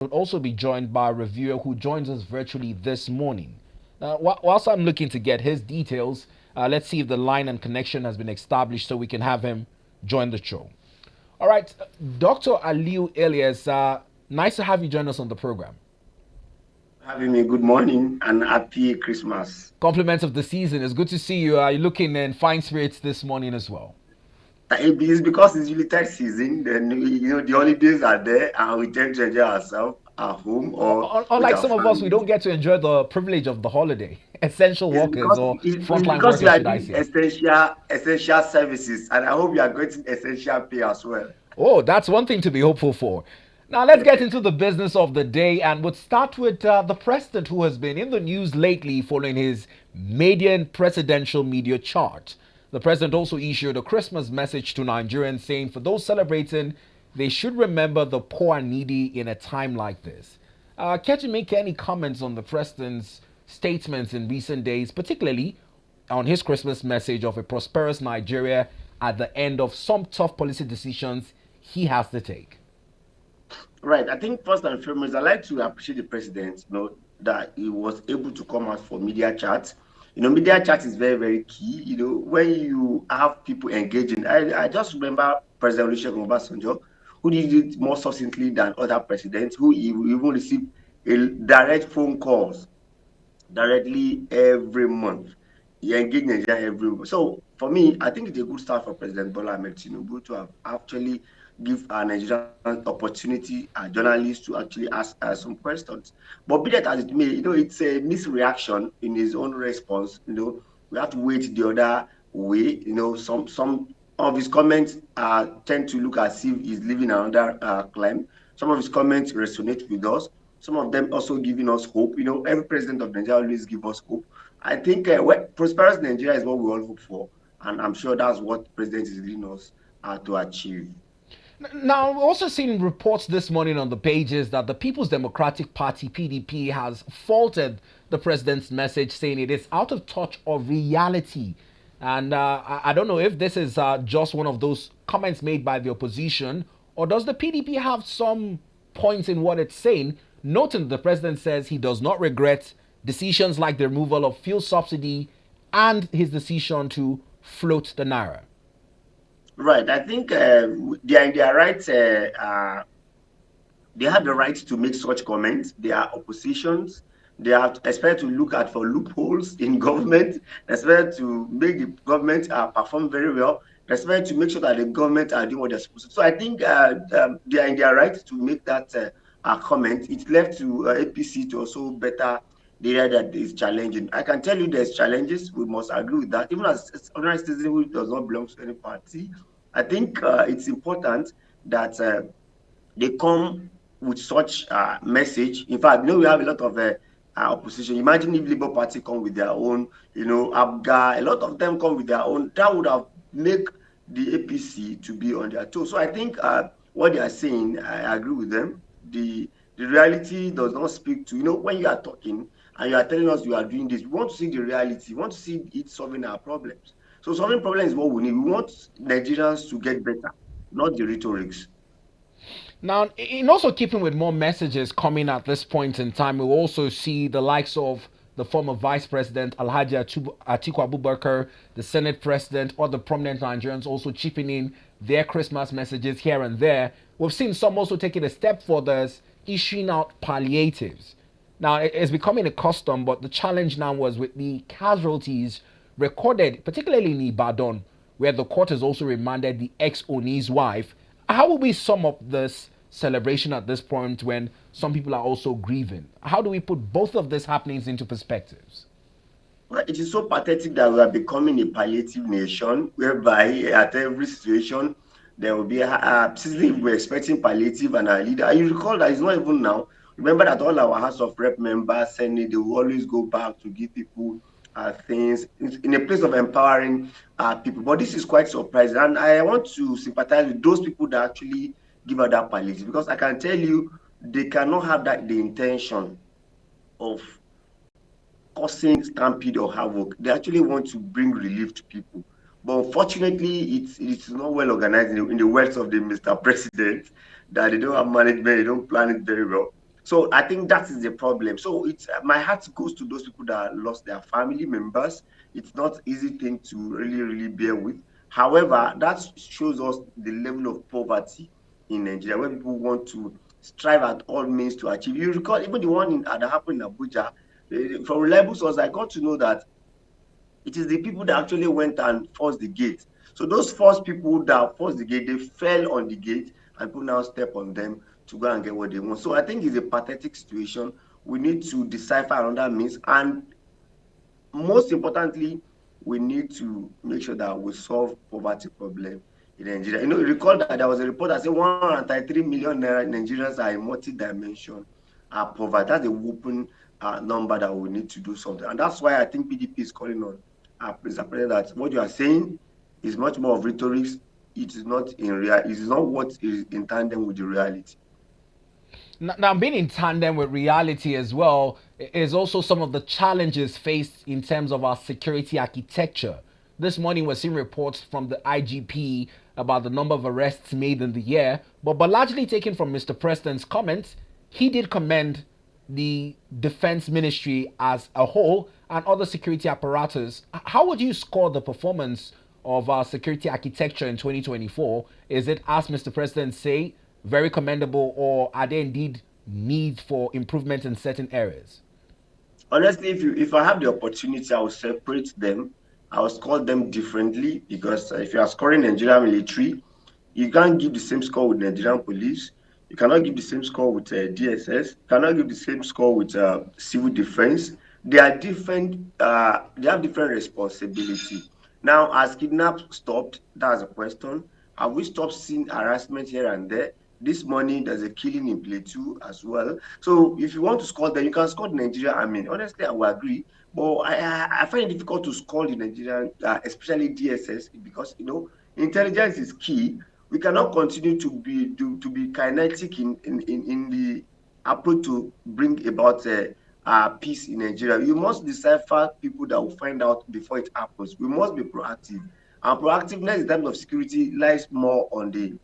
We'll also be joined by a reviewer who joins us virtually this morning. Whilst I'm looking to get his details, let's see if the line and connection has been established so we can have him join the show. All right, Dr. Aliyu Ilias, nice to have you join us on the program. Having me good morning and happy Christmas. Compliments of the season. It's good to see you. You're looking in fine spirits this morning as well. It's because it's Yuletide season, then the holidays are there and we tend to enjoy ourselves at home or with Unlike our some of us, we families. don't get to enjoy the privilege of the holiday. Essential It's workers because or it's frontline because you workers, are should I doing say. essential services, and I hope you are getting essential pay as well. Oh, that's one thing to be hopeful for. Now, let's get into the business of the day, and we'll start with the president who has been in the news lately following his maiden presidential media charge. The president also issued a Christmas message to Nigerians saying for those celebrating, they should remember the poor and needy in a time like this. Care to make any comments on the president's statements in recent days, particularly on his Christmas message of a prosperous Nigeria at the end of some tough policy decisions he has to take? Right. I think first and foremost, I like to appreciate the president, that he was able to come out for media chat. Media chat is very, very key. When you have people engaging, I just remember President Olusegun Obasanjo, who did it more succinctly than other presidents, who even received direct phone calls directly every month. He engaged Nigeria every month. So for me, I think it's a good start for President Bola Ahmed Tinubu to have actually give our Nigerian opportunity, journalists to actually ask some questions. But be that as it may, it's a misreaction in his own response. We have to wait the other way. Some of his comments tend to look as if he's living another climb. Some of his comments resonate with us. Some of them also giving us hope. Every president of Nigeria always give us hope. I think prosperous Nigeria is what we all hope for, and I'm sure that's what the president is leading us to achieve. Now, we're also seeing reports this morning on the pages that the People's Democratic Party, PDP, has faulted the president's message, saying it is out of touch of reality. And I don't know if this is just one of those comments made by the opposition, or does the PDP have some points in what it's saying, noting the president says he does not regret decisions like the removal of fuel subsidy and his decision to float the naira. Right. I think they are in their right. They have the right to make such comments. They are oppositions. They are expected to look at for loopholes in government. They're expected to make the government perform very well. They're expected to make sure that the government are doing what they're supposed to. So I think they are in their right to make that comment. It's left to APC to also better the area that is challenging. I can tell you there's challenges. We must agree with that. Even as ordinary citizen who does not belong to any party, I think it's important that they come with such message. In fact, we have a lot of opposition. Imagine if Labour Party come with their own, ABGA, a lot of them come with their own. That would have make the APC to be on their toes. So I think what they are saying, I agree with them. The reality does not speak to, when you are talking and you are telling us you are doing this, we want to see the reality. We want to see it solving our problems. So solving problems is what we need. We want Nigerians to get better, not the rhetorics. Now, in also keeping with more messages coming at this point in time, we'll also see the likes of the former Vice President Alhaji Atiku Abubakar, the Senate President, or the prominent Nigerians also chipping in their Christmas messages here and there. We've seen some also taking a step further, issuing out palliatives. Now, it's becoming a custom, but the challenge now was with the casualties recorded, particularly in Ibadan, where the court has also remanded the ex-Oni's wife. How will we sum up this celebration at this point when some people are also grieving? How do we put both of these happenings into perspectives? Well, it is so pathetic that we are becoming a palliative nation, whereby at every situation there will be since we're expecting palliative and our leader. You recall that it's not even now. Remember that all our House of Rep members, Senate, they will always go back to give people things in a place of empowering people. But this is quite surprising, and I want to sympathize with those people that actually give out that palliative, because I can tell you they cannot have that the intention of causing stampede or havoc. They actually want to bring relief to people. But unfortunately, it's not well organized in the words of the Mr. President, that they don't have management, they don't plan it very well. So I think that is the problem. So it's my heart goes to those people that lost their family members. It's not easy thing to really bear with. However, that shows us the level of poverty in Nigeria, where people want to strive at all means to achieve. You recall even the one that happened in Abuja. From reliable source, I got to know that it is the people that actually went and forced the gate. So those first people that forced the gate, they fell on the gate and people now step on them to go and get what they want. So I think it's a pathetic situation. We need to decipher another means, and most importantly, we need to make sure that we solve poverty problem in Nigeria. Recall that there was a report that said 133 million Nigerians are in multi-dimension poverty. That's a whooping number that we need to do something. And that's why I think PDP is calling on Mr. President that what you are saying is much more of rhetoric. It is not in real. It is not what is in tandem with the reality. Now, being in tandem with reality as well is also some of the challenges faced in terms of our security architecture. This morning, we're seeing reports from the IGP about the number of arrests made in the year, but largely taken from Mr. President's comments, he did commend the defense ministry as a whole and other security apparatus. How would you score the performance of our security architecture in 2024? Is it, as Mr. President say, very commendable, or are there indeed needs for improvement in certain areas? Honestly, if I have the opportunity, I will separate them. I will score them differently because if you are scoring Nigerian military, you can't give the same score with Nigerian police. You cannot give the same score with DSS. You cannot give the same score with civil defense. They are different. They have different responsibility. Now, has kidnap stopped? That's a question. Have we stopped seeing harassment here and there? This morning, there's a killing in Plateau as well. So, if you want to score them, you can score the Nigeria. I mean, honestly, I will agree. But I find it difficult to score the Nigerian, especially DSS, because intelligence is key. We cannot continue to be kinetic in the approach to bring about peace in Nigeria. You must decipher people that will find out before it happens. We must be proactive. And proactiveness in terms of security lies more on the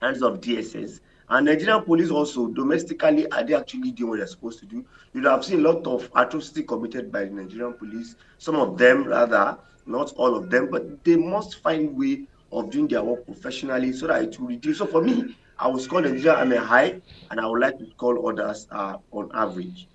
hands of DSS. And Nigerian police also, domestically, are they actually doing what they're supposed to do? You have seen a lot of atrocity committed by the Nigerian police. Some of them, rather, not all of them, but they must find way of doing their work professionally so that it will reduce. So for me, I will score Nigeria on a high, and I would like to call others on average.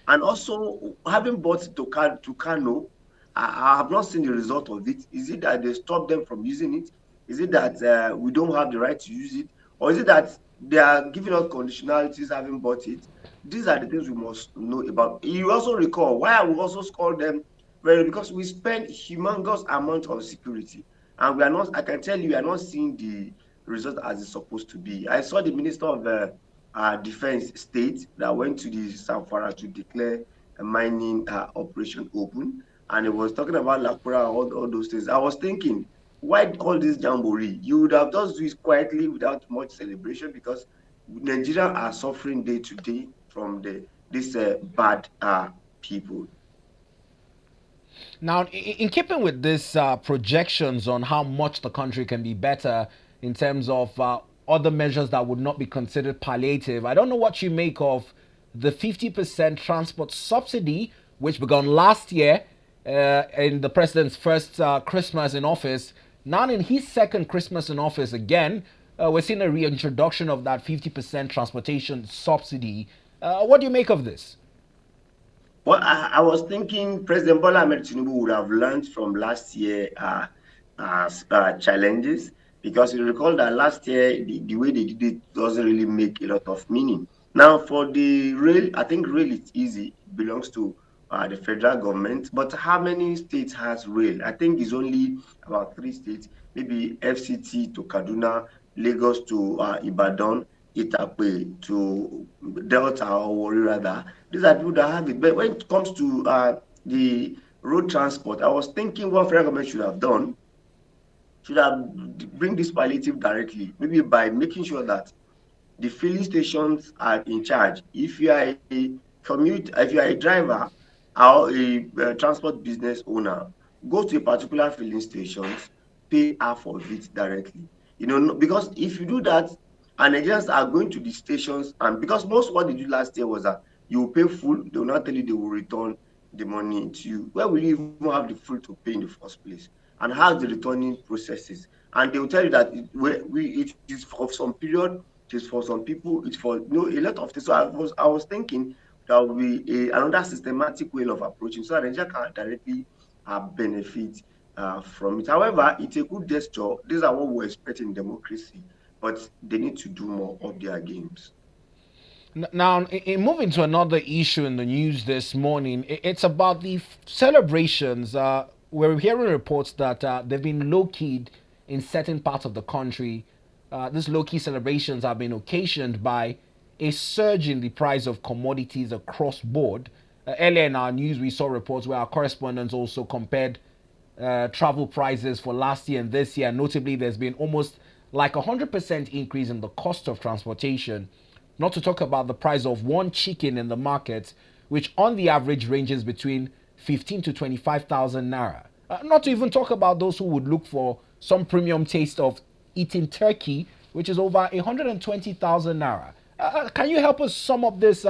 And also, having bought to Kano, I have not seen the result of it. Is it that they stopped them from using it? Is it that we don't have the right to use it? Or is it that they are giving us conditionalities having bought it? These are the things we must know about. You also recall why I will also score them very, because we spend humongous amount of security. And we are not, I can tell you, we are not seeing the result as it's supposed to be. I saw the Minister of Defense State that went to the Zamfara to declare a mining operation open, and it was talking about Lakura and all those things. I was thinking, why all this jamboree? You would have just do it quietly without much celebration, because Nigerians are suffering day to day from this bad people. Now, in keeping with this projections on how much the country can be better in terms of other measures that would not be considered palliative, I don't know what you make of the 50% transport subsidy, which began last year in the president's first Christmas in office. Now, in his second Christmas in office again, we're seeing a reintroduction of that 50% transportation subsidy. What do you make of this? Well, I was thinking President Bola Ahmed Tinubu would have learned from last year challenges, because you recall that last year the way they did it doesn't really make a lot of meaning. Now, for the rail, I think rail is easy, it belongs to the federal government. But how many states has rail? I think it's only about 3 states, maybe FCT to Kaduna, Lagos to Ibadan, Itape to Delta or Warri rather. These are people that have it. But when it comes to the road transport, I was thinking what federal government should have done, should have bring this palliative directly, maybe by making sure that the filling stations are in charge. If you are if you are a driver or a transport business owner, go to a particular filling stations, pay half of it directly. Because if you do that, And Nigerians are going to the stations, and because most what they did last year was that you will pay full, they will not tell you they will return the money to you. Where will you even have the full to pay in the first place? And how's the returning processes? And they will tell you that it is for some period, it is for some people, it's for a lot of things. So I was thinking there will be another systematic way of approaching so that Nigeria can directly benefit from it. However, it's a good gesture. These are what we expect in democracy, but they need to do more of their games. Now, in moving to another issue in the news this morning, it's about the celebrations. We're hearing reports that they've been low keyed in certain parts of the country. These low key celebrations have been occasioned by a surge in the price of commodities across board. Earlier in our news, we saw reports where our correspondents also compared travel prices for last year and this year. Notably, there's been almost like 100% increase in the cost of transportation. Not to talk about the price of one chicken in the market, which on the average ranges between 15 to 25,000 naira. Not to even talk about those who would look for some premium taste of eating turkey, which is over 120,000 naira. Can you help us sum up this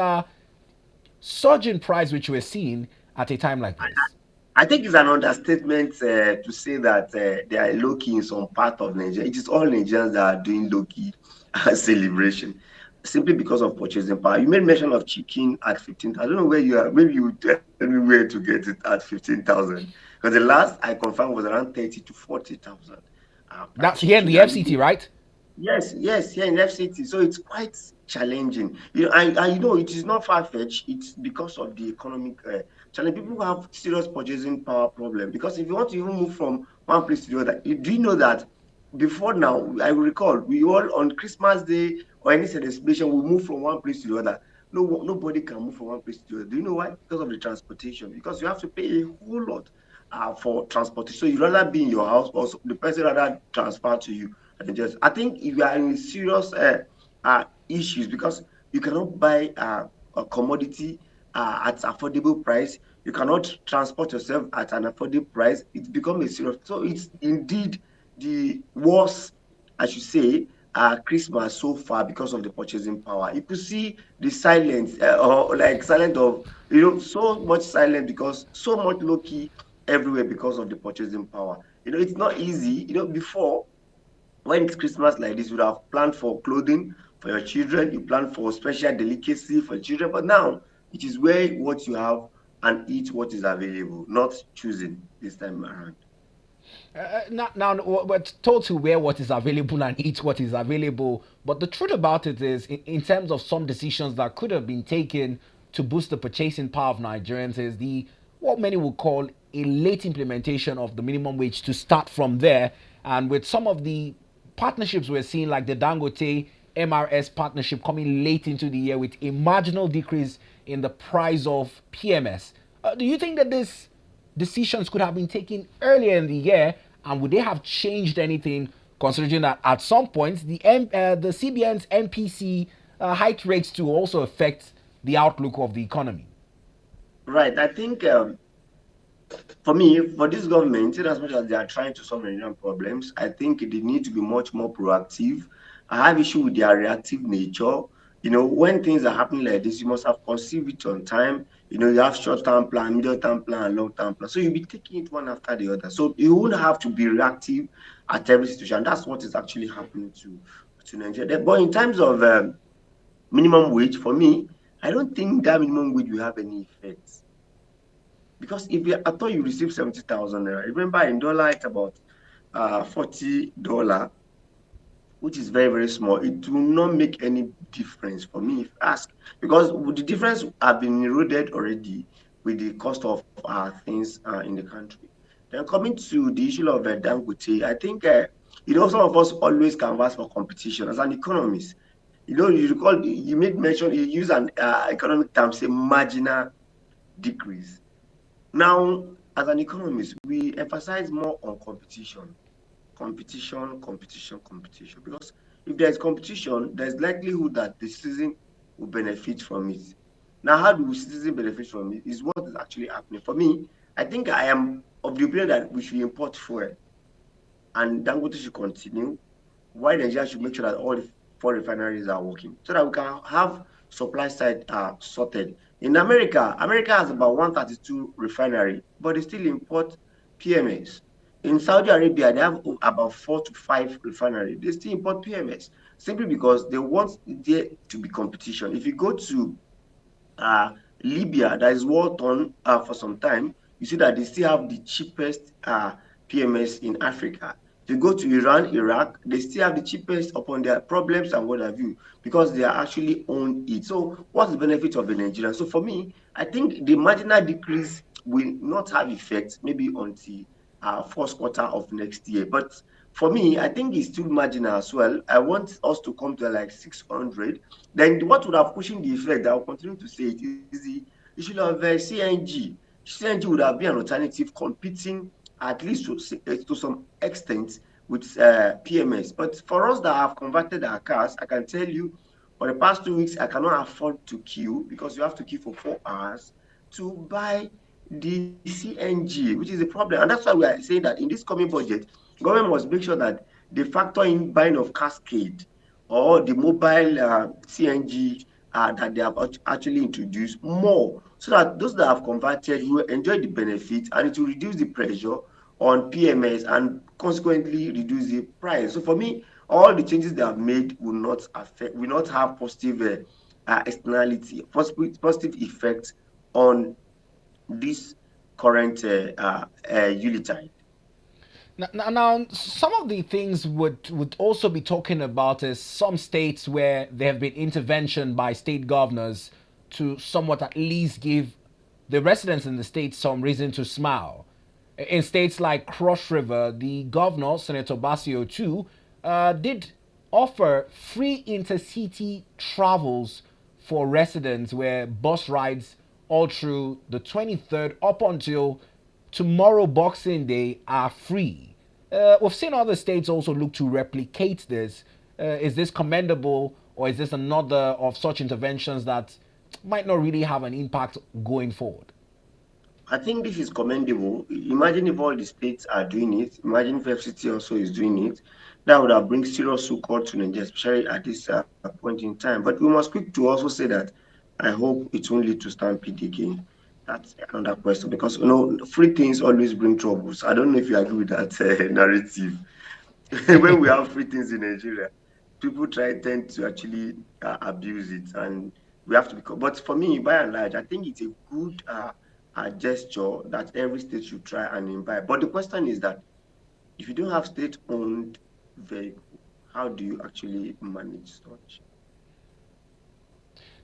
surge in price which we're seeing at a time like this? I think it's an understatement to say that they are low key in some part of Nigeria. It is all Nigerians that are doing low key celebration simply because of purchasing power. You made mention of chicken at 15. I don't know where you are. Maybe you tell me where to get it at 15,000. Because the last I confirmed was around 30 to 40,000 per That's here in chicken. the FCT, right? Yes, yes, here in FCT. So it's quite challenging. It is not far-fetched. It's because of the economic challenge. People have serious purchasing power problem. Because if you want to even move from one place to the other, do you know that before now, I will recall, we all on Christmas Day or any celebration, we move from one place to the other. No, nobody can move from one place to the other. Do you know why? Because of the transportation. Because you have to pay a whole lot for transportation. So you rather be in your house, or the person rather transfer to you. And just, I think if you are in serious issues, because you cannot buy a commodity at affordable price, you cannot transport yourself at an affordable price, it's become a serious. So it's indeed the worst, I should say, Christmas so far because of the purchasing power. You could see the silence, or like silent of, so much silence because so much low key everywhere because of the purchasing power. It's not easy. Before, when it's Christmas like this, you would have planned for clothing for your children, you plan for special delicacy for children, but now it is where what you have and eat what is available, not choosing this time around. Now, we're told to wear what is available and eat what is available. But the truth about it is, in terms of some decisions that could have been taken to boost the purchasing power of Nigerians, is the what many would call a late implementation of the minimum wage to start from there. And with some of the partnerships we're seeing, like the Dangote MRS partnership coming late into the year with a marginal decrease in the price of PMS. Do you think that this decisions could have been taken earlier in the year, and would they have changed anything considering that at some point the CBN's MPC hike rates to also affect the outlook of the economy? Right. I think for me, for this government, in as much as they are trying to solve Nigerian problems, I think they need to be much more proactive. I have issue with their reactive nature. When things are happening like this, you must have conceived it on time. You have short-term plan, middle-term plan, and long-term plan. So you'll be taking it one after the other. So you won't have to be reactive at every situation. That's what is actually happening to Nigeria. But in terms of minimum wage, for me, I don't think that minimum wage will have any effect. Because I thought you received 70,000 naira. Remember, in dollar, it's about $40, which is very, very small. It will not make any difference for me if ask, because the difference have been eroded already with the cost of things in the country. Then coming to the issue of Dangote, I think some of us always canvas for competition as an economist. You recall you made mention, you use an economic term, say marginal decrease. Now, as an economist, we emphasize more on competition. Competition. Because if there's competition, there's likelihood that the citizen will benefit from it. Now, how do citizens benefit from it is what is actually happening. For me, I think I am of the opinion that we should import fuel and Dangote should continue. Why Nigeria should make sure that all four refineries are working so that we can have supply side sorted. In America, America has about 132 refinery, but they still import PMS. In Saudi Arabia, they have about 4 to 5 refinery. They still import PMS simply because they want there to be competition. If you go to uh, Libya, that is war torn for some time, you see that they still have the cheapest PMS in Africa. If you go to Iran, Iraq, they still have the cheapest upon their problems and what have you, because they are actually own it. So, what's the benefit of the Nigerian? So, for me, I think the marginal decrease will not have effect maybe until first quarter of next year. But for me, I think it's still marginal as well. I want us to come to like 600. Then what would have pushing the effect, I will continue to say it, is the issue of CNG. CNG would have been an alternative competing at least to some extent with PMS. But for us that have converted our cars, I can tell you for the past 2 weeks, I cannot afford to queue because you have to queue for 4 hours to buy the CNG, which is a problem. And that's why we are saying that in this coming budget, government must make sure that they factor in buying of cascade or the mobile CNG that they have actually introduced more so that those that have converted will enjoy the benefit and it will reduce the pressure on PMS and consequently reduce the price. So for me, all the changes they have made will not have positive externality, positive effect on this current Yuletide. Now, some of the things would also be talking about is some states where there have been intervention by state governors to somewhat at least give the residents in the state some reason to smile. In states like Cross River, the governor, Senator Basio too, did offer free intercity travels for residents where bus rides all through the 23rd up until tomorrow Boxing Day are free. We've seen other states also look to replicate this. Is this commendable, or is this another of such interventions that might not really have an impact going forward? I think this is commendable. Imagine if all the states are doing it. Imagine if FCT also is doing it. That would have bring serious support to Nigeria, especially at this point in time. But we must quick to also say that I hope it won't lead to stampede again. That's another question because free things always bring troubles. I don't know if you agree with that narrative. When we have free things in Nigeria, people tend to actually abuse it, and we have to be. But for me, by and large, I think it's a good gesture that every state should try and imbibe. But the question is that if you don't have state-owned vehicle, how do you actually manage such?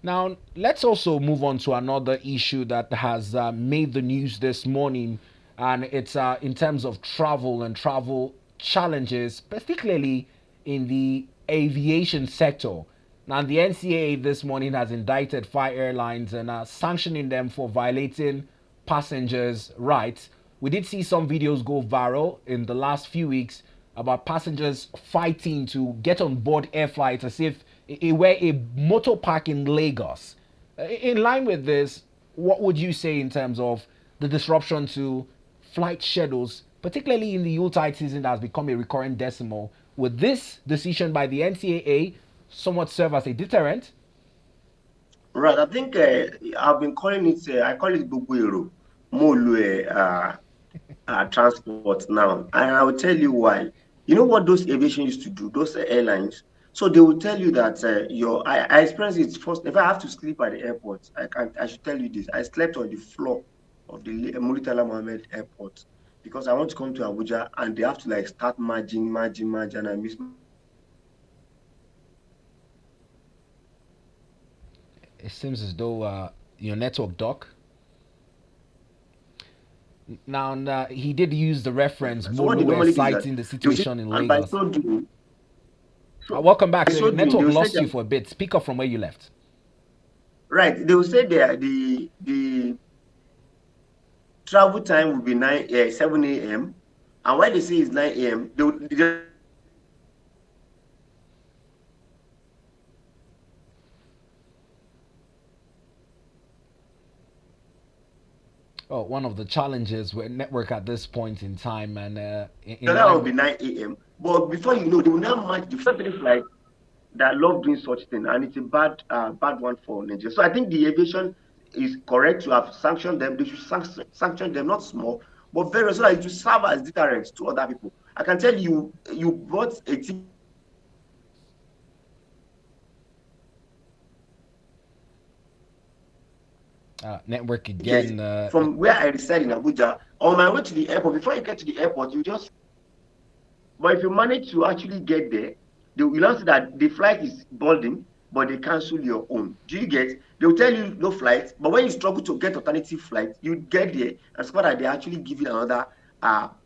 Now, let's also move on to another issue that has made the news this morning, and it's in terms of travel and travel challenges, particularly in the aviation sector. Now, the NCAA this morning has indicted 5 airlines and sanctioning them for violating passengers' rights. We did see some videos go viral in the last few weeks about passengers fighting to get on board air flights as if it were a motor park in Lagos. In line with this, what would you say in terms of the disruption to flight schedules, particularly in the Yuletide season that has become a recurrent decimal? Would this decision by the NCAA somewhat serve as a deterrent? Right. I think I've been calling it. I call it Bubuero, Molu transport now, and I will tell you why. You know what those aviation used to do? Those airlines. So they will tell you that I experienced it first. If I have to sleep at the airport, I should tell you this. I slept on the floor of the Muritala Mohammed Airport because I want to come to Abuja and they have to like start merging, and I miss my It seems as though your network doc. Now, he did use the reference So what they Molu normally do is that citing the they will say, situation in and by Lagos. so doing, so Welcome back. by So your so doing, they network will say lost you that for a bit. Speak up from where you left. right. They will say the travel time will be 7 a.m. And why they say it's 9 a.m., they Oh, one of the challenges with network at this point in time, and the in other one line will be with 9 a.m. But before you know, they will now match the first flight that love doing such thing, and it's a bad one for Nigeria. So I think the aviation is correct to have sanctioned them. They should sanction them, not small, but very, so that it will serve as deterrent to other people. I can tell you, you bought a ticket from where I reside in Abuja. Network again. From where I reside in Abuja, on my way to the airport, before you get to the airport, you just. But if you manage to actually get there, they will not say that the flight is boarding, but they cancel your own. Do you get? They will tell you no flight, but when you struggle to get alternative flight, you get there and discover that they're actually giving another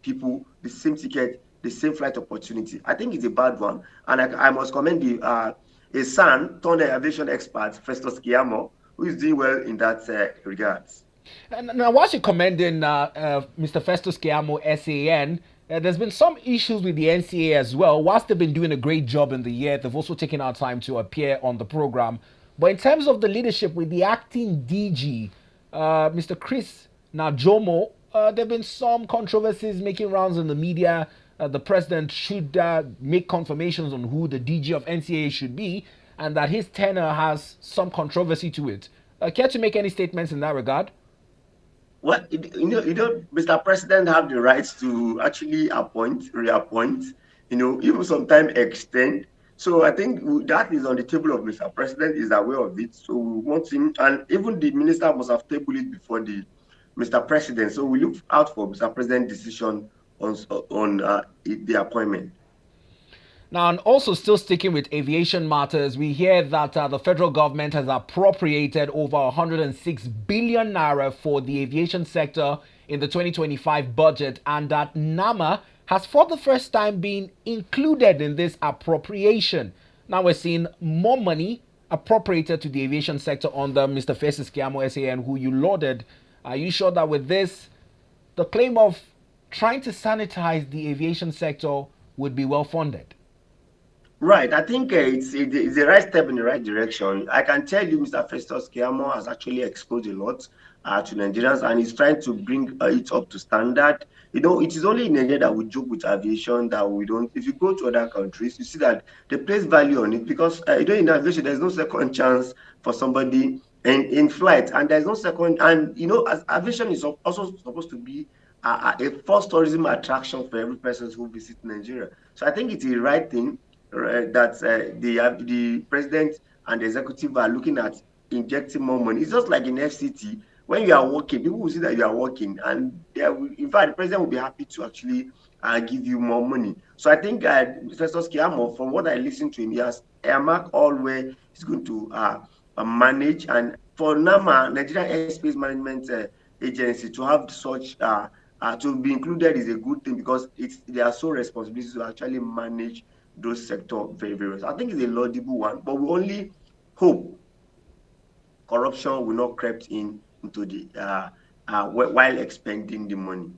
people the same ticket, the same flight opportunity. I think it's a bad one, and I must commend the a son, turned aviation expert, Festus Kiamo, who is doing well in that regards. Now, whilst you're commending Mr. Festus Kiamo, SAN, there's been some issues with the NCAA as well. Whilst they've been doing a great job in the year, they've also taken out time to appear on the program. But in terms of the leadership with the acting DG, Mr. Chris Najomo, there have been some controversies making rounds in the media. The president should make confirmations on who the DG of NCAA should be, and that his tenure has some controversy to it. Care to make any statements in that regard? Well, Mr. President have the rights to actually appoint, reappoint, even sometimes extend. So I think that is on the table of Mr. President, is aware of it. So we want him, and even the minister must have tabled it before the Mr. President. So we look out for Mr. President's decision on the appointment. Now, and also still sticking with aviation matters, we hear that the federal government has appropriated over 106 billion naira for the aviation sector in the 2025 budget, and that NAMA has for the first time been included in this appropriation. Now we're seeing more money appropriated to the aviation sector under Mr. Festus Kiamo, SAN, who you lauded. Are you sure that with this, the claim of trying to sanitize the aviation sector would be well funded? Right. I think it's the right step in the right direction. I can tell you, Mr. Festus Kiamo has actually exposed a lot to Nigerians, and he's trying to bring it up to standard. It is only in Nigeria that we joke with aviation, that we don't. If you go to other countries, you see that they place value on it because, in aviation, there's no second chance for somebody in flight, and there's no second. And, as aviation is also supposed to be a first tourism attraction for every person who visits Nigeria. So I think it's the right thing. That the president and the executive are looking at injecting more money. It's just like in FCT, when you are working, people will see that you are working, and in fact, the president will be happy to actually give you more money. So I think Festus Kiamo, from what I listened to him, he has earmarked all where he's going to manage. And for NAMA, Nigerian Airspace Management Agency, to have such to be included is a good thing, because they are so responsible to actually manage those sector very, very well. I think it's a laudable one, but we only hope corruption will not creep into the while expending the money.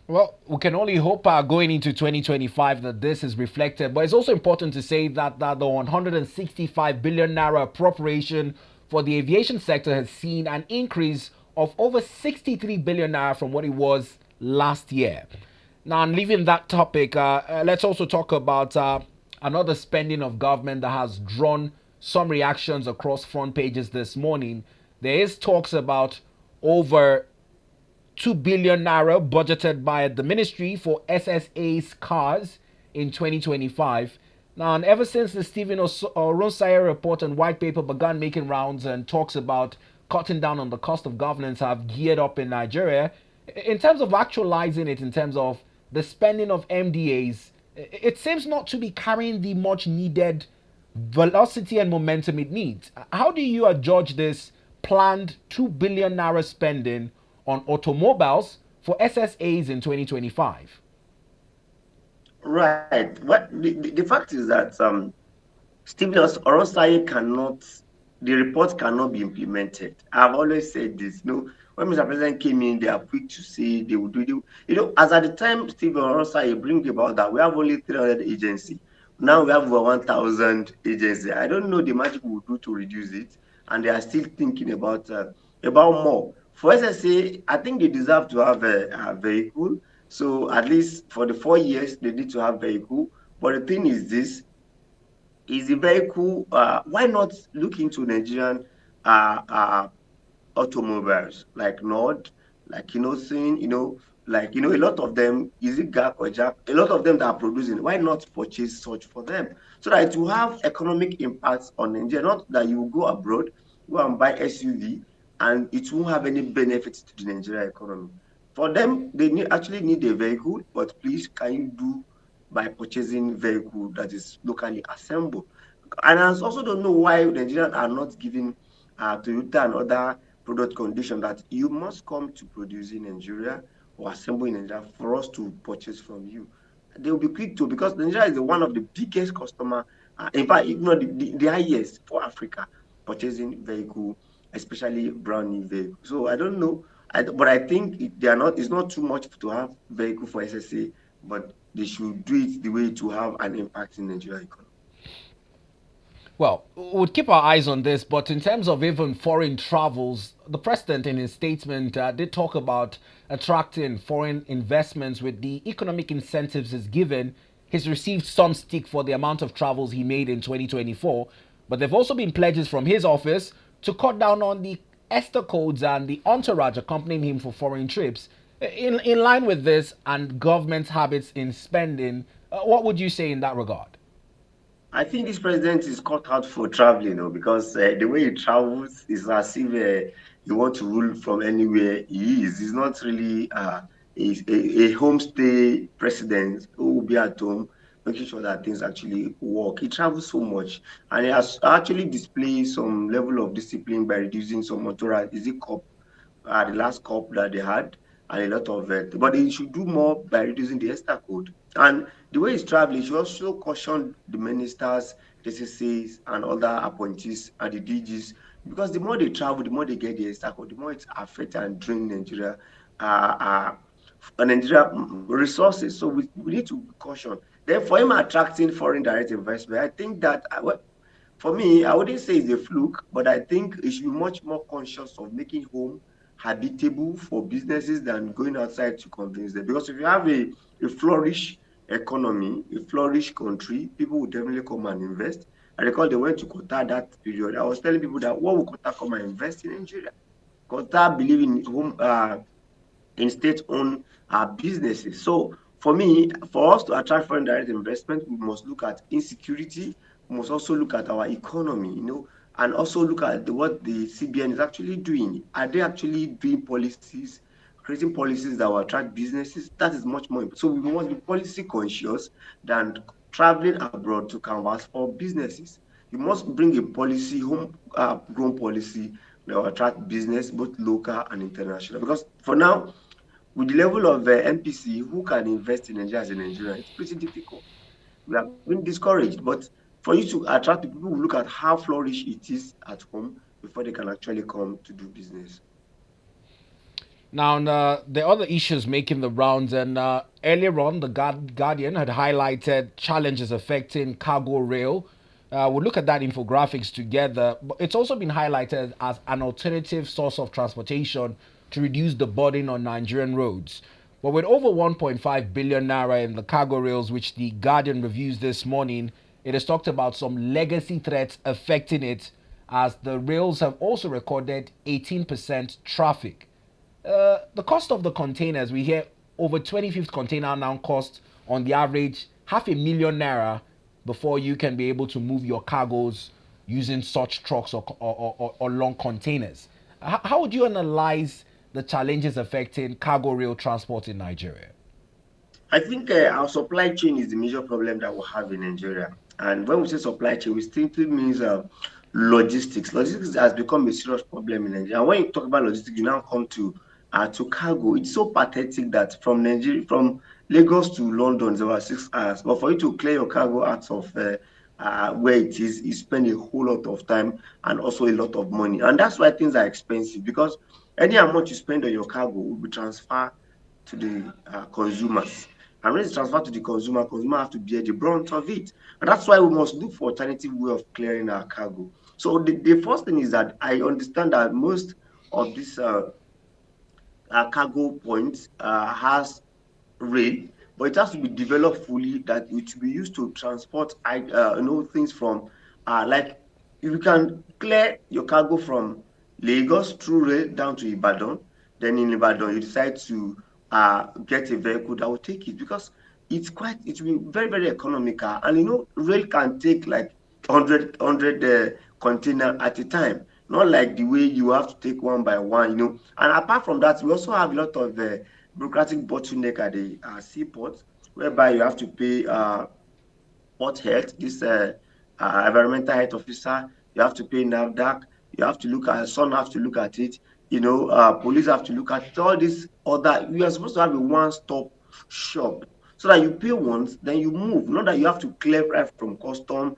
Well, we can only hope going into 2025 that this is reflected. But it's also important to say that the 165 billion naira appropriation for the aviation sector has seen an increase of over 63 billion naira from what it was last year. Now, leaving that topic, let's also talk about another spending of government that has drawn some reactions across front pages this morning. There is talks about over 2 billion naira budgeted by the ministry for SSA's cars in 2025. Now, and ever since the Stephen Oronsaya report and white paper began making rounds and talks about cutting down on the cost of governance have geared up in Nigeria, in terms of actualizing it, in terms of the spending of MDAs, it seems not to be carrying the much needed velocity and momentum it needs. How do you judge this planned 2 billion naira spending on automobiles for SSAs in 2025? Right. What the fact is that Stephen Oronsai the report cannot be implemented. I've always said this. When Mr. President came in, they are quick to say they will do it. As at the time Stephen Oronsai bring about that, we have only 300 agencies. Now we have over 1,000 agencies. I don't know the magic we will do to reduce it, and they are still thinking about more. For SSA, I think they deserve to have a vehicle. So at least for the 4 years, they need to have vehicle. But the thing is this, is a vehicle. Why not look into Nigerian automobiles like Nord, like saying, like a lot of them, is it Gak or Jack? A lot of them that are producing, why not purchase such for them? So that it will have economic impacts on Nigeria, not that you go abroad, go and buy SUV, and it won't have any benefits to the Nigeria economy. For them, they actually need a vehicle, but please, can you do by purchasing vehicle that is locally assembled? And I also don't know why Nigerians are not giving Toyota and other product condition that you must come to produce in Nigeria or assemble in Nigeria for us to purchase from you. They will be quick to, because Nigeria is one of the biggest customer, in fact, if not the highest for Africa purchasing vehicle, especially brand new vehicle. So I don't know, but I think they are not. It's not too much to have vehicle for SSA, but they should do it the way to have an impact in Nigeria economy. Well, we'll keep our eyes on this, but in terms of even foreign travels, the president in his statement did talk about attracting foreign investments with the economic incentives he's given. He's received some stick for the amount of travels he made in 2024, but there have also been pledges from his office to cut down on the Esther codes and the entourage accompanying him for foreign trips. In line with this and government habits in spending, what would you say in that regard? I think this president is cut out for traveling, because the way he travels is as if he wants to rule from anywhere he is. He's not really a homestay president who will be at home, making sure that things actually work. He travels so much, and he has actually displayed some level of discipline by reducing some motor. Is it cop? The last COP that they had, and a lot of it. But they should do more by reducing the ESTA code. And the way he's traveling, he should also caution the ministers, the SSAs, and other appointees and the DGs, because the more they travel, the more they get the ESTA code, the more it's affected and drain uh, Nigeria resources. So we need to caution. Then for him attracting foreign direct investment, I think that for me, I wouldn't say it's a fluke, but I think it should be much more conscious of making home habitable for businesses than going outside to convince them. Because if you have a flourish economy, a flourish country, people will definitely come and invest. I recall they went to Qatar that period. I was telling people that what would Qatar come and invest in Nigeria? Qatar believe in home in state-owned businesses. So for me, for us to attract foreign direct investment, we must look at insecurity. We must also look at our economy, and also look at what the CBN is actually doing. Are they actually doing policies, creating policies that will attract businesses? That is much more important. So we must be policy conscious than traveling abroad to canvas for businesses. You must bring a policy, home grown policy that will attract business, both local and international. Because for now, with the level of NPC, who can invest in Nigeria as a Nigerian? It's pretty difficult. We have been discouraged. But for you to attract people, who look at how flourish it is at home before they can actually come to do business. Now, the other issues making the rounds, and earlier on, the Guardian had highlighted challenges affecting cargo rail. We'll look at that infographics together, but it's also been highlighted as an alternative source of transportation to reduce the burden on Nigerian roads. But with over 1.5 billion naira in the cargo rails, which the Guardian reviews this morning, it has talked about some legacy threats affecting it, as the rails have also recorded 18% traffic. The cost of the containers, we hear over 25th container now costs on the average half a million naira before you can be able to move your cargoes using such trucks or long containers. How would you analyze the challenges affecting cargo rail transport in Nigeria? I think our supply chain is the major problem that we have in Nigeria. And when we say supply chain, we simply means logistics. Logistics has become a serious problem in Nigeria. And when you talk about logistics, you now come to cargo. It's so pathetic that from Nigeria, from Lagos to London, is about 6 hours. But for you to clear your cargo out of where it is, you spend a whole lot of time and also a lot of money. And that's why things are expensive, because any amount you spend on your cargo will be transferred to the consumers. And when it's transferred to the consumer have to bear the brunt of it. And that's why we must look for alternative way of clearing our cargo. So the first thing is that I understand that most of these cargo points has rail, but it has to be developed fully that it will be used to transport things from like if you can clear your cargo from Lagos through rail down to Ibadan, then in Ibadan you decide to get a vehicle that will take it because it will be very, very economical. And rail can take like 100 container at a time, not like the way you have to take one by one. And apart from that, we also have a lot of bureaucratic bottleneck at the seaport, whereby you have to pay port health, this environmental health officer, you have to pay NAVDAC, you have to look at, some have to look at it, police have to look at it, all this other, we are supposed to have a one-stop shop so that you pay once, then you move, not that you have to clear right from custom,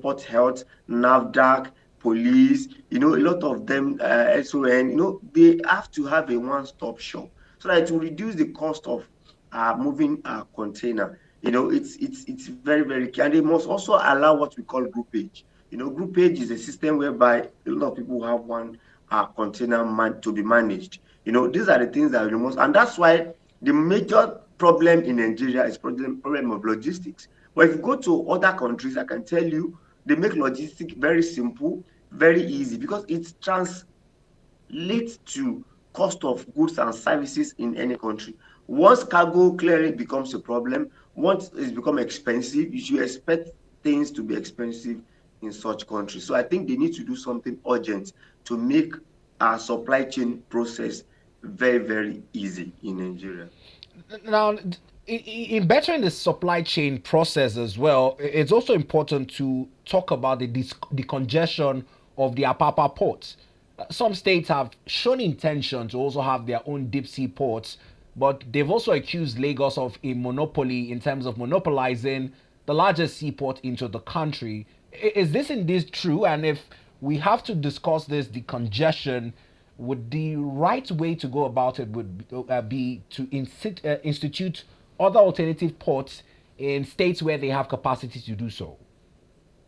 port health, NAVDAC, police, a lot of them, SON, they have to have a one-stop shop so that it will reduce the cost of moving a container. It's very, very key. And they must also allow what we call groupage. Groupage is a system whereby a lot of people have one container to be managed. These are the things that we must, and that's why the major problem in Nigeria is problem of logistics. But if you go to other countries, I can tell you they make logistics very simple, very easy because it translates to cost of goods and services in any country. Once cargo clearing becomes a problem, once it's become expensive, you should expect things to be expensive in such countries. So I think they need to do something urgent to make our supply chain process very, very easy in Nigeria. Now, in bettering the supply chain process as well, it's also important to talk about the congestion of the Apapa ports. Some states have shown intention to also have their own deep sea ports, but they've also accused Lagos of a monopoly in terms of monopolizing the largest seaport into the country. Is this indeed true? And if we have to discuss this, the congestion, would the right way to go about it would be to institute other alternative ports in states where they have capacity to do so?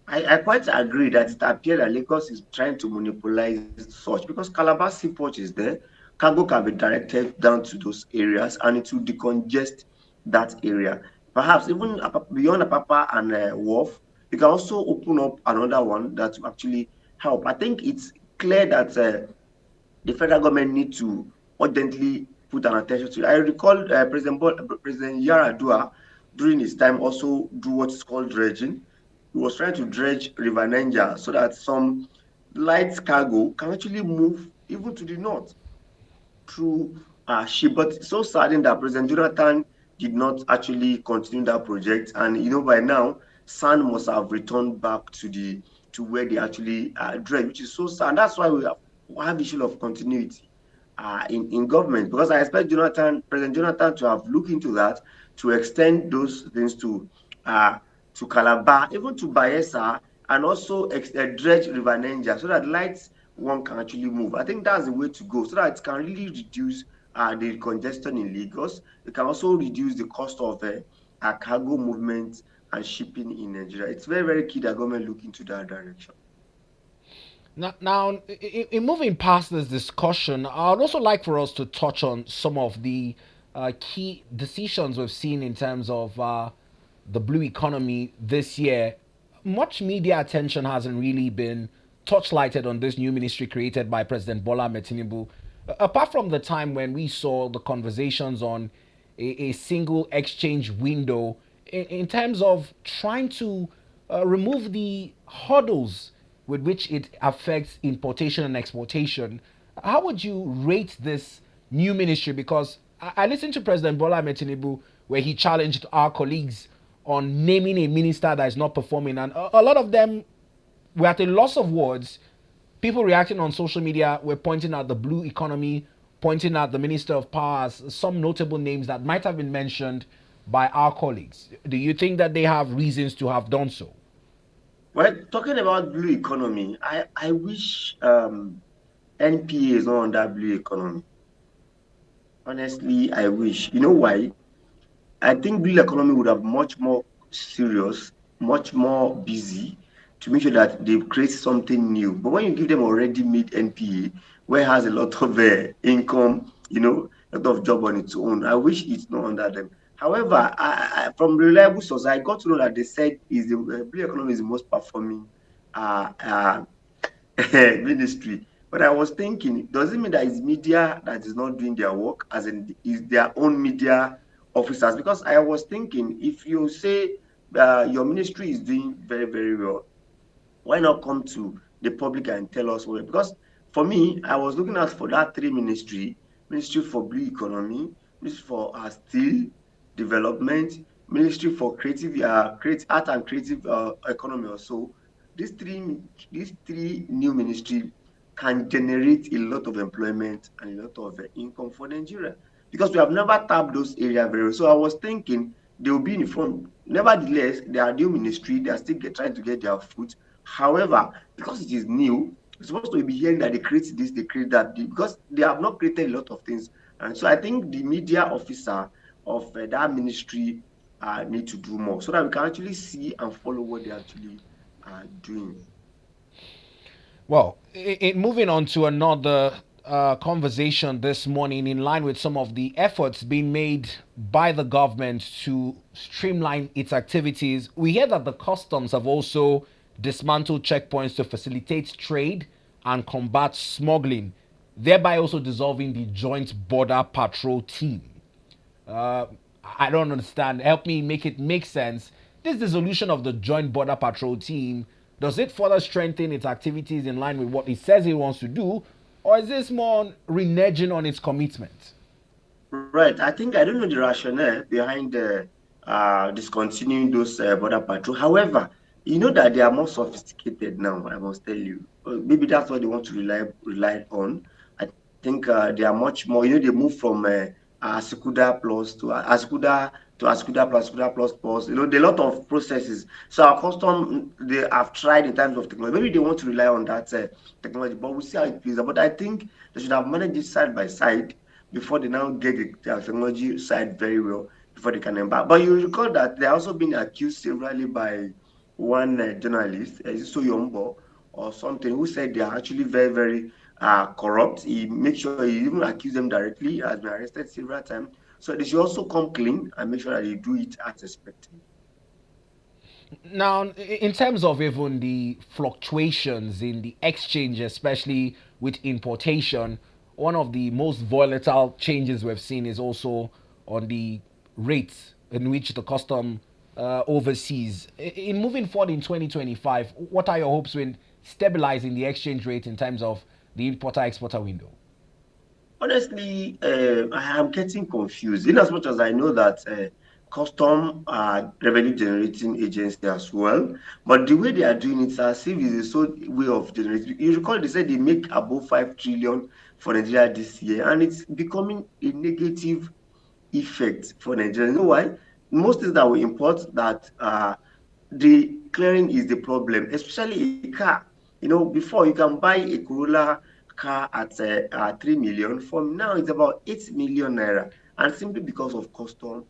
I quite agree that it appears that Lagos is trying to monopolize such because Calabar Seaport is there. Cargo can be directed down to those areas and it will decongest that area. Perhaps even beyond Apapa and Wharf, you can also open up another one that will actually help. I think it's clear that the federal government need to urgently put an attention to it. I recall President Yaradua during his time also do what is called dredging. He was trying to dredge River Niger so that some light cargo can actually move even to the north through ship. But it's so saddening that President Jonathan did not actually continue that project. And by now, sand must have returned back to where they actually dredge, which is so sad. And that's why we have issue of continuity in government, because I expect President Jonathan, to have looked into that to extend those things to Calabar, even to Bayelsa, and also dredge River Niger so that light one can actually move. I think that's the way to go so that it can really reduce the congestion in Lagos. It can also reduce the cost of cargo movement and shipping in Nigeria. It's very, very key that government look into that direction. Now, in moving past this discussion, I'd also like for us to touch on some of the key decisions we've seen in terms of the blue economy this year. Much media attention hasn't really been touchlighted on this new ministry created by President Bola Ahmed Tinubu. Apart from the time when we saw the conversations on a single exchange window, in terms of trying to remove the hurdles with which it affects importation and exportation, how would you rate this new ministry? Because I listened to President Bola Ahmed Tinubu where he challenged our colleagues on naming a minister that is not performing, and a lot of them were at a loss of words. People reacting on social media were pointing out the blue economy, pointing out the Minister of Power as some notable names that might have been mentioned by our colleagues. Do you think that they have reasons to have done so? Well, talking about blue economy, I wish NPA is not on that blue economy. Honestly, I wish. You know why? I think blue economy would have much more serious, much more busy to make sure that they create something new. But when you give them already made NPA, where it has a lot of income, a lot of job on its own, I wish it's not under them. However, from reliable source, I got to know that they said is the blue economy is the most performing uh, uh, ministry. But I was thinking, does it mean that it's media that is not doing their work, as in is their own media officers? Because I was thinking, if you say your ministry is doing very, very well, why not come to the public and tell us what? Because for me, I was looking out for that three ministry for blue economy, ministry for steel development, ministry for creative, create art and creative economy or so. These three, these three new ministry can generate a lot of employment and a lot of income for Nigeria because we have never tapped those areas very well. So I was thinking they will be in front. Nevertheless, they are new ministry. They are still trying to get their foot. However, because it is new, you're supposed to be hearing that they create this, they create that, because they have not created a lot of things. And so I think the media officer of that ministry need to do more so that we can actually see and follow what they actually are doing. Well, moving on to another conversation this morning, in line with some of the efforts being made by the government to streamline its activities, we hear that the customs have also dismantled checkpoints to facilitate trade and combat smuggling, thereby also dissolving the Joint Border Patrol Team. Uh, I don't understand. Help me make it make sense. This dissolution of the Joint Border Patrol Team, does it further strengthen its activities in line with what it says it wants to do, or is this more reneging on its commitment? Right. I think I don't know the rationale behind discontinuing those border patrol. However, you know that they are more sophisticated now. I must tell you. Maybe that's what they want to rely on. I think they are much more. You know, they move from Asikuda plus to Asikuda to Asikuda plus plus. You know, there are a lot of processes. So our custom they have tried in terms of technology. Maybe they want to rely on that technology, but we'll see how it plays out. But I think they should have managed it side by side before they now get the technology side very well before they can embark. But you recall that they are also being accused severally by one journalist, Soyombo or something, who said they are actually very, very corrupt. He makes sure he even accused them directly, has been arrested several times. So they should also come clean and make sure that they do it as expected. Now, in terms of even the fluctuations in the exchange, especially with importation, one of the most volatile changes we've seen is also on the rates in which the custom overseas. In moving forward in 2025, what are your hopes when stabilizing the exchange rate in terms of the importer-exporter window? Honestly, I am getting confused. In as much as I know that custom are revenue generating agency as well, but the way they are doing it as if it's a sole way of generating. You recall they said they make above 5 trillion for Nigeria this year, and it's becoming a negative effect for Nigeria. You know why? Most things that we import that the clearing is the problem, especially a car. You know, before you can buy a Corolla car at 3 million, from now it's about 8 million naira, and simply because of custom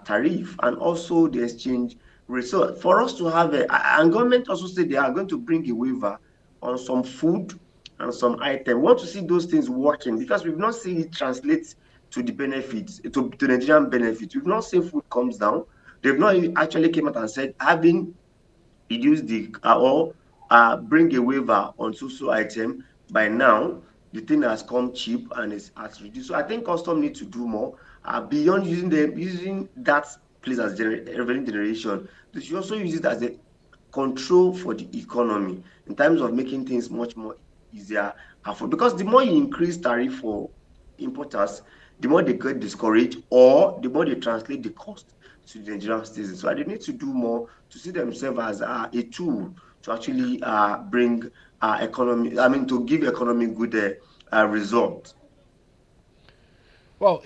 tariff and also the exchange rate. So for us to have and government also said they are going to bring a waiver on some food and some item. We want to see those things working because we've not seen it translate to the benefits, to Nigerian benefits. We've not seen food comes down. They've not actually came out and said having reduce the or bring a waiver on so item. By now the thing has come cheap and it's has reduced. So I think custom need to do more beyond using that place as revenue generation. They should also use it as a control for the economy in terms of making things much more easier for, because the more you increase tariff for importers, the more they get discouraged or the more they translate the cost to the Nigerian citizens. So they need to do more to see themselves as a tool to actually bring economy, I mean, to give economy good result. Well,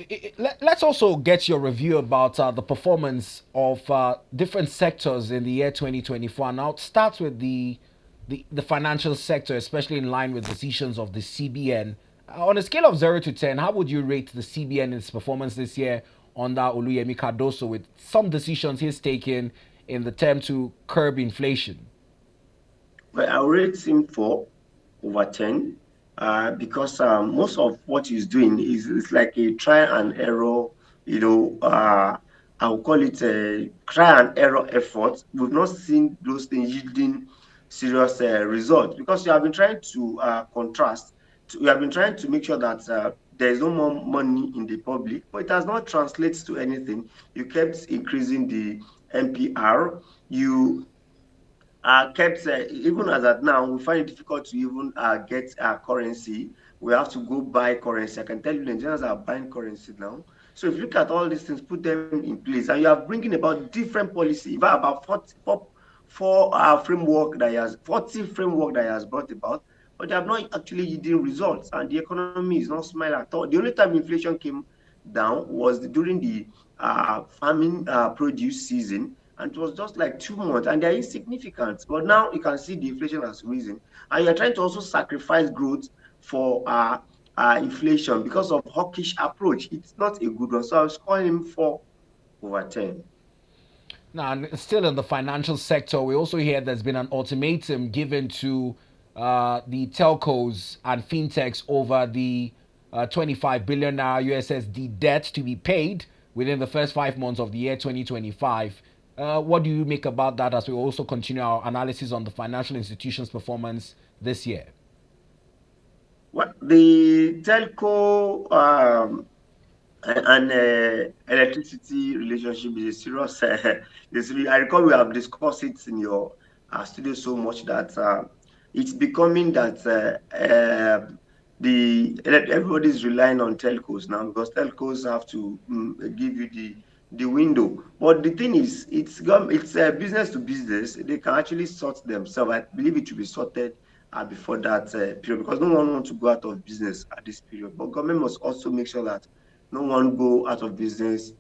let's also get your review about the performance of different sectors in the year 2024. Now, it starts with the financial sector, especially in line with decisions of the CBN. On a scale of 0 to 10, how would you rate the CBN in its performance this year under Oluyemi Cardoso with some decisions he's taken in the attempt to curb inflation? But I'll rate him 4/10 because most of what he's doing is like a try and error, you know, I will call it a try and error effort. We've not seen those things yielding serious results because you have been trying to contrast. You have been trying to make sure that there is no more money in the public, but it has not translated to anything. You kept increasing the NPR. You kept even as at now, we find it difficult to even get currency. We have to go buy currency. I can tell you, Nigerians are buying currency now. So if you look at all these things, put them in place, and you are bringing about different policy, about 44 framework that he has 40 framework that he has brought about, but they have not actually yielding results, and the economy is not smiling at all. The only time inflation came down was during the farming produce season, and it was just like 2 months, and they're insignificant. But now you can see the inflation has risen, and you're trying to also sacrifice growth for inflation because of hawkish approach. It's not a good one. So I was calling him 4/10. Now, and still in the financial sector, we also hear there's been an ultimatum given to the telcos and fintechs over the 25 billion naira USSD debt to be paid within the first 5 months of the year 2025. What do you make about that as we also continue our analysis on the financial institutions' performance this year? What the telco and electricity relationship is a serious. I recall we have discussed it in your studio so much that it's becoming that everybody is relying on telcos now because telcos have to give you the window. But the thing is, it's business to business. They can actually sort themselves. I believe it should be sorted before that period because no one wants to go out of business at this period. But government must also make sure that no one go out of business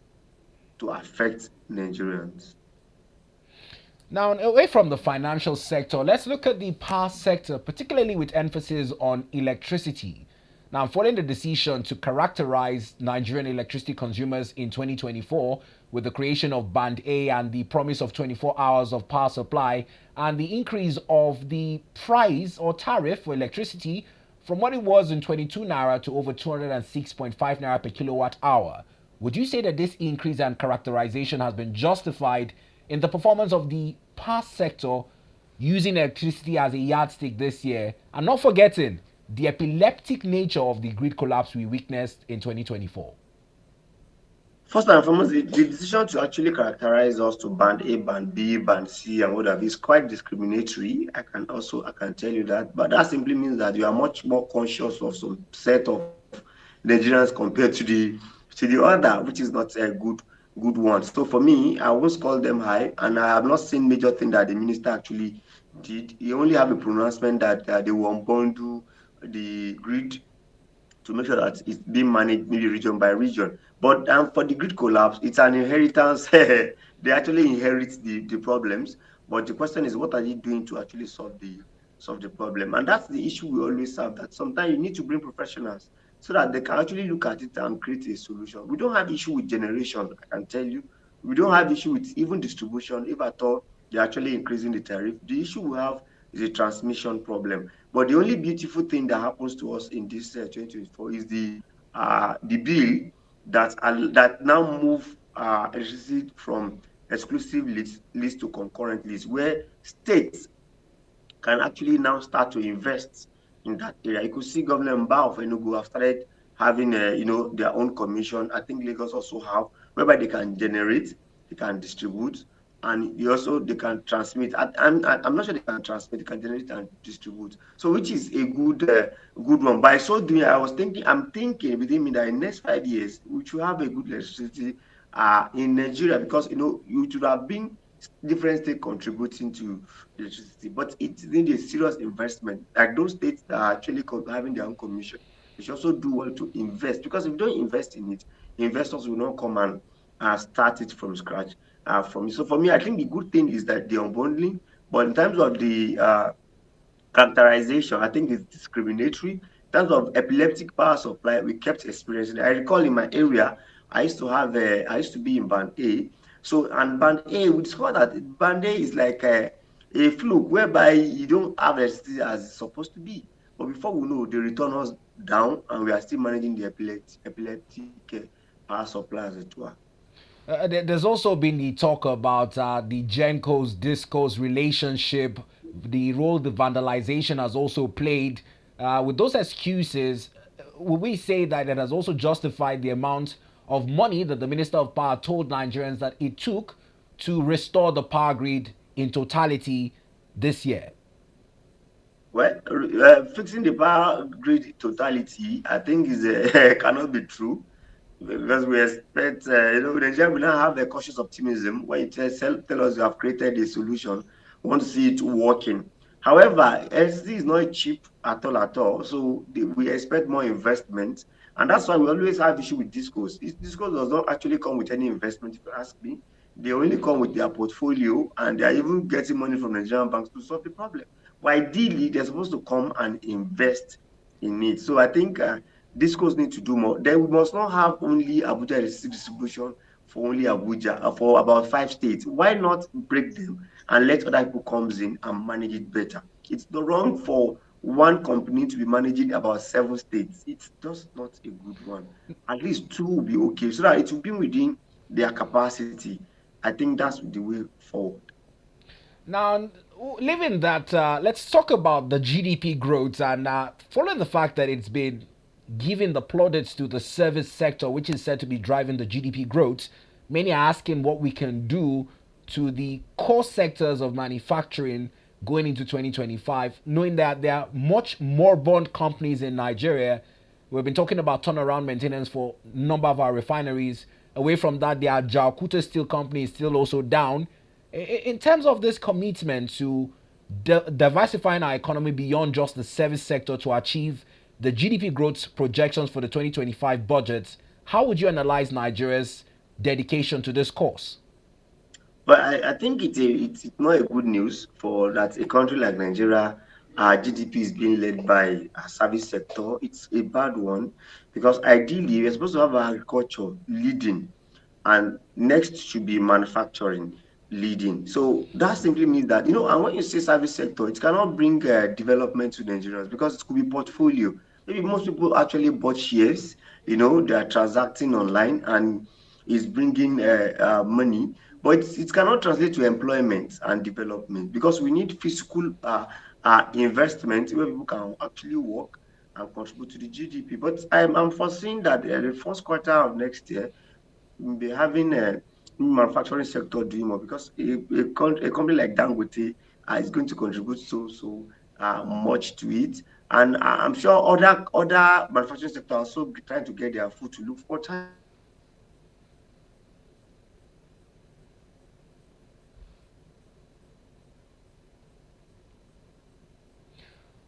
to affect Nigerians. Now, away from the financial sector, let's look at the power sector, particularly with emphasis on electricity. Now, following the decision to characterize Nigerian electricity consumers in 2024 with the creation of Band A and the promise of 24 hours of power supply and the increase of the price or tariff for electricity from what it was in 22 naira to over 206.5 naira per kilowatt hour, would you say that this increase and characterization has been justified in the performance of the power sector using electricity as a yardstick this year, and not forgetting the epileptic nature of the grid collapse we witnessed in 2024? First and foremost, the decision to actually characterize us to band A, band B, band C, and whatever is quite discriminatory. I can tell you that, but that simply means that you are much more conscious of some set of Nigerians compared to the other, which is not a good one. So for me, I won't call them high, and I have not seen major thing that the minister actually did. He only have a pronouncement that they will unbundle the grid to make sure that it's being managed maybe region by region. But for the grid collapse, it's an inheritance. They actually inherit the problems. But the question is, what are you doing to actually solve the problem? And that's the issue we always have. That sometimes you need to bring professionals so that they can actually look at it and create a solution. We don't have issue with generation, I can tell you. We don't have issue with even distribution. If at all they're actually increasing the tariff, the issue we have is a transmission problem. But the only beautiful thing that happens to us in this 2024 is the bill that now move electricity from exclusive list to concurrent list, where states can actually now start to invest in that area. You could see Governor Mba of Enugu have started having their own commission. I think Lagos also have, whereby they can generate, they can distribute, and they can transmit. I'm not sure they can transmit, they can generate and distribute. So which is a good one. By so doing, I'm thinking within me that in the next 5 years we should have a good electricity in Nigeria because you should have been different states contributing to electricity, but it needs a serious investment. Like those states that are actually having their own commission, they should also do well to invest because if you don't invest in it, investors will not come and start it from scratch. So for me, I think the good thing is that the unbundling, but in terms of the characterization, I think it's discriminatory. In terms of epileptic power supply, we kept experiencing. I recall in my area, I used to be in band A. So and band A, we discovered that band A is like a fluke whereby you don't have electricity as it's supposed to be. But before we know, they return us down, and we are still managing the epileptic power supply as it were. There's also been the talk about the Gencos Discos relationship, the role the vandalization has also played. With those excuses, would we say that it has also justified the amount of money that the Minister of Power told Nigerians that it took to restore the power grid in totality this year? Well, fixing the power grid totality, I think is cannot be true because we expect, Nigeria will now have a cautious optimism when you tell us you have created a solution, we want to see it working. However, LCD is not cheap at all. So we expect more investment, and that's why we always have issue with Discos. Discos does not actually come with any investment, if you ask me. They only come with their portfolio, and they are even getting money from Nigerian banks to solve the problem. But ideally, they're supposed to come and invest in it. So I think Discos need to do more. Then we must not have only Abuja electricity distribution for only Abuja, for about 5 states. Why not break them and let other people comes in and manage it better? It's not wrong for one company to be managing about 7 states. It's just not a good one. At least two will be okay, so that it will be within their capacity. I think that's the way forward. Now, leaving that, let's talk about the GDP growth and following the fact that it's been giving the plaudits to the service sector, which is said to be driving the GDP growth. Many are asking what we can do to the core sectors of manufacturing going into 2025, knowing that there are much more bond companies in Nigeria. We've been talking about turnaround maintenance for a number of our refineries. Away from that, the Jalkuta Steel Company is still also down. In terms of this commitment to diversifying our economy beyond just the service sector to achieve the GDP growth projections for the 2025 budget, how would you analyze Nigeria's dedication to this cause? But I think it's not a good news for that a country like Nigeria, GDP is being led by a service sector. It's a bad one because ideally we're supposed to have agriculture leading, and next should be manufacturing leading. So that simply means that, and when you say service sector, it cannot bring development to Nigerians because it could be portfolio. Maybe most people actually bought shares, they are transacting online and is bringing money, but it cannot translate to employment and development because we need physical investment where people can actually work and contribute to the GDP. But I'm foreseeing that the first quarter of next year, we'll be having a manufacturing sector doing more because a company like Dangote is going to contribute so much to it. And I'm sure other manufacturing sectors are also trying to get their food to look for time.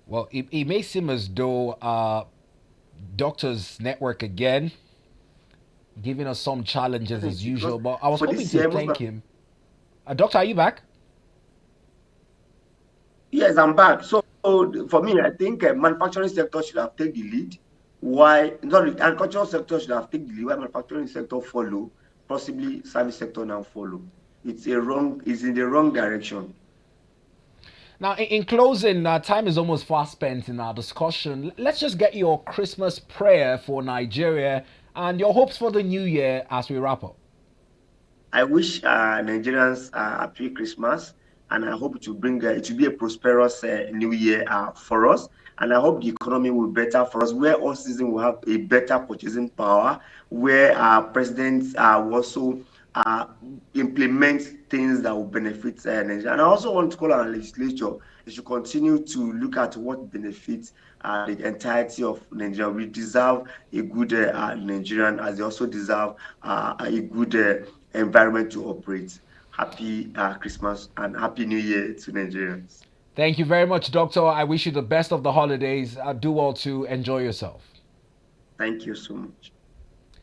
Well, it may seem as though Doctor's network again giving us some challenges as Because usual, but I was for hoping this to year, thank him. Doctor, are you back? yes, I'm back. So for me, I think manufacturing sector should have taken the lead. Why? Sorry, agricultural sector should have taken the lead. Why manufacturing sector follow? Possibly service sector now follow. It's in the wrong direction. Now, in closing, time is almost fast spent in our discussion. Let's just get your Christmas prayer for Nigeria and your hopes for the new year as we wrap up. I wish Nigerians a happy Christmas, and I hope it will be a prosperous new year for us. And I hope the economy will be better for us, where all citizens will have a better purchasing power, where our presidents will also uh, implement things that will benefit Nigeria. And I also want to call on our legislature, they should continue to look at what benefits the entirety of Nigeria. We deserve a good Nigerian, as they also deserve a good environment to operate. Happy Christmas and Happy New Year to Nigerians. Thank you very much, Doctor. I wish you the best of the holidays. Do well to enjoy yourself. Thank you so much.